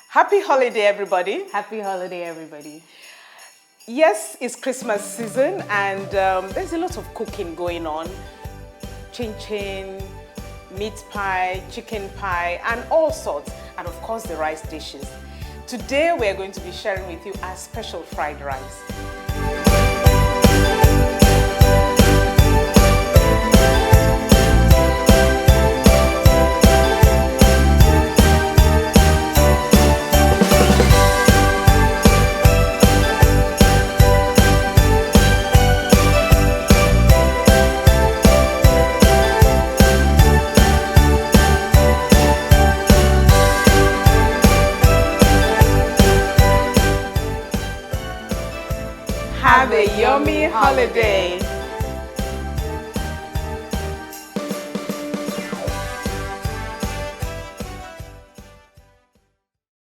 Happy holiday, everybody. Happy holiday, everybody. Yes, it's Christmas season and there's a lot of cooking going on. Chin-chin, meat pie, chicken pie, and all sorts. And of course, the rice dishes. Today, we're going to be sharing with you our special fried rice. Have a yummy holiday.